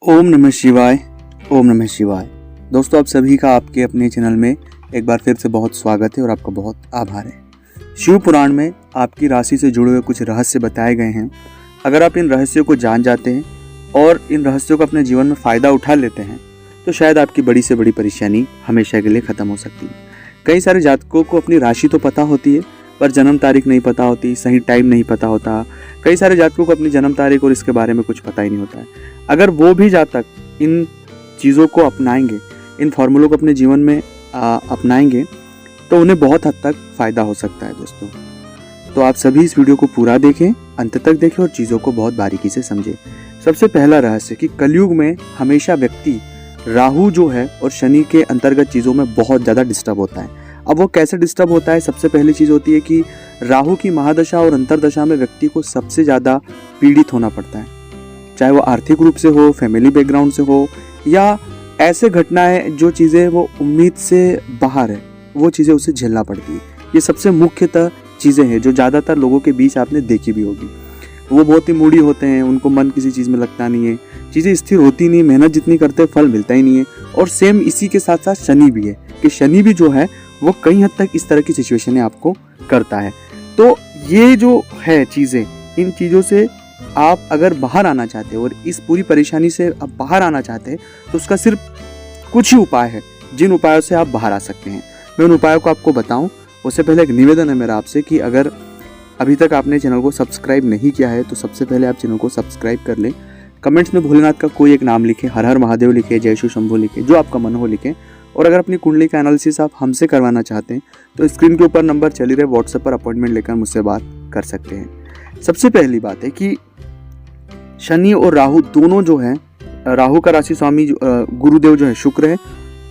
ओम नमः शिवाय। ओम नमः शिवाय। दोस्तों, आप सभी का आपके अपने चैनल में एक बार फिर से बहुत स्वागत है और आपका बहुत आभार है। शिव पुराण में आपकी राशि से जुड़े हुए कुछ रहस्य बताए गए हैं। अगर आप इन रहस्यों को जान जाते हैं और इन रहस्यों का अपने जीवन में फ़ायदा उठा लेते हैं तो शायद आपकी बड़ी से बड़ी परेशानी हमेशा के लिए ख़त्म हो सकती है। कई सारे जातकों को अपनी राशि तो पता होती है पर जन्म तारीख नहीं पता होती, सही टाइम नहीं पता होता। कई सारे जातकों को अपनी जन्म तारीख और इसके बारे में कुछ पता ही नहीं होता है। अगर वो भी जातक इन चीज़ों को अपनाएंगे, इन फॉर्मूलों को अपने जीवन में अपनाएंगे तो उन्हें बहुत हद तक फ़ायदा हो सकता है। दोस्तों, तो आप सभी इस वीडियो को पूरा देखें, अंत तक देखें और चीज़ों को बहुत बारीकी से समझें। सबसे पहला रहस्य कि कलयुग में हमेशा व्यक्ति राहु जो है और शनि के अंतर्गत चीज़ों में बहुत ज़्यादा डिस्टर्ब होता है। अब वो कैसे डिस्टर्ब होता है? सबसे पहली चीज़ होती है कि राहु की महादशा और अंतरदशा में व्यक्ति को सबसे ज़्यादा पीड़ित होना पड़ता है, चाहे वो आर्थिक रूप से हो, फैमिली बैकग्राउंड से हो, या ऐसे घटनाएं जो चीज़ें वो उम्मीद से बाहर है, वो चीज़ें उसे झेलना पड़ती है। ये सबसे मुख्यतः चीज़ें हैं जो ज़्यादातर लोगों के बीच आपने देखी भी होगी। वो बहुत ही मूडी होते हैं, उनको मन किसी चीज़ में लगता नहीं है, चीज़ें स्थिर होती नहीं, मेहनत जितनी करते हैं फल मिलता ही नहीं है। और सेम इसी के साथ साथ शनि भी है कि शनि भी जो है वो कई हद तक इस तरह की सिचुएशनें आपको करता है। तो ये जो है चीज़ें, इन चीज़ों से आप अगर बाहर आना चाहते हैं और इस पूरी परेशानी से आप बाहर आना चाहते हैं तो उसका सिर्फ कुछ ही उपाय है जिन उपायों से आप बाहर आ सकते हैं। मैं उन उपायों को आपको बताऊं उससे पहले एक निवेदन है मेरा आपसे कि अगर अभी तक आपने चैनल को सब्सक्राइब नहीं किया है तो सबसे पहले आप चैनल को सब्सक्राइब कर लें। कमेंट्स में भोलेनाथ का कोई एक नाम लिखें, हर हर महादेव लिखें, जय शिव शंभू लिखें, जो आपका मन हो लिखें। और अगर अपनी कुंडली का एनालिसिस आप हमसे करवाना चाहते हैं तो स्क्रीन के ऊपर नंबर चल ही रहे, व्हाट्सएप पर अपॉइंटमेंट लेकर मुझसे बात कर सकते हैं। सबसे पहली बात है कि शनि और राहु दोनों जो है, राहु का राशि स्वामी गुरुदेव जो है शुक्र है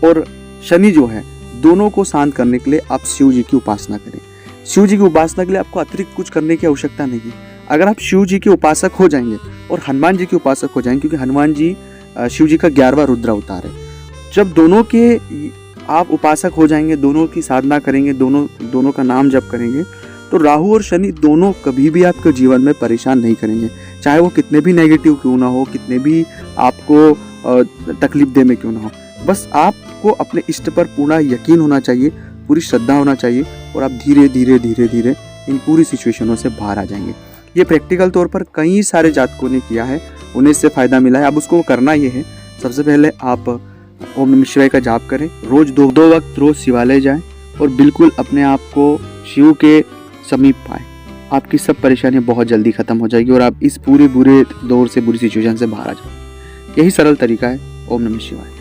और शनि जो है, दोनों को शांत करने के लिए आप शिव जी की उपासना करें। शिव जी की उपासना के लिए आपको अतिरिक्त कुछ करने की आवश्यकता नहीं है। अगर आप शिव जी के उपासक हो जाएंगे और हनुमान जी के उपासक हो जाएंगे, क्योंकि हनुमान जी शिव जी का 11वां रुद्र अवतार है, जब दोनों के आप उपासक हो जाएंगे, दोनों की साधना करेंगे, दोनों का नाम जप करेंगे, तो राहु और शनि दोनों कभी भी आपके जीवन में परेशान नहीं करेंगे। चाहे वो कितने भी नेगेटिव क्यों ना हो, कितने भी आपको तकलीफ दे में क्यों ना हो, बस आपको अपने इष्ट पर पूर्ण यकीन होना चाहिए, पूरी श्रद्धा होना चाहिए और आप धीरे धीरे धीरे धीरे इन पूरी सिचुएशनों से बाहर आ जाएंगे। ये प्रैक्टिकल तौर पर कई सारे जातकों ने किया है, उन्हें इससे फ़ायदा मिला है। अब उसको करना ये है, सबसे पहले आप ओम नमः शिवाय का जाप करें, रोज दो वक्त रोज शिवालय जाएं और बिल्कुल अपने आप को शिव के समीप पाएं। आपकी सब परेशानियां बहुत जल्दी खत्म हो जाएगी और आप इस पूरे बुरे दौर से, बुरी सिचुएशन से बाहर आ जाएंगे। यही सरल तरीका है। ओम नमः शिवाय।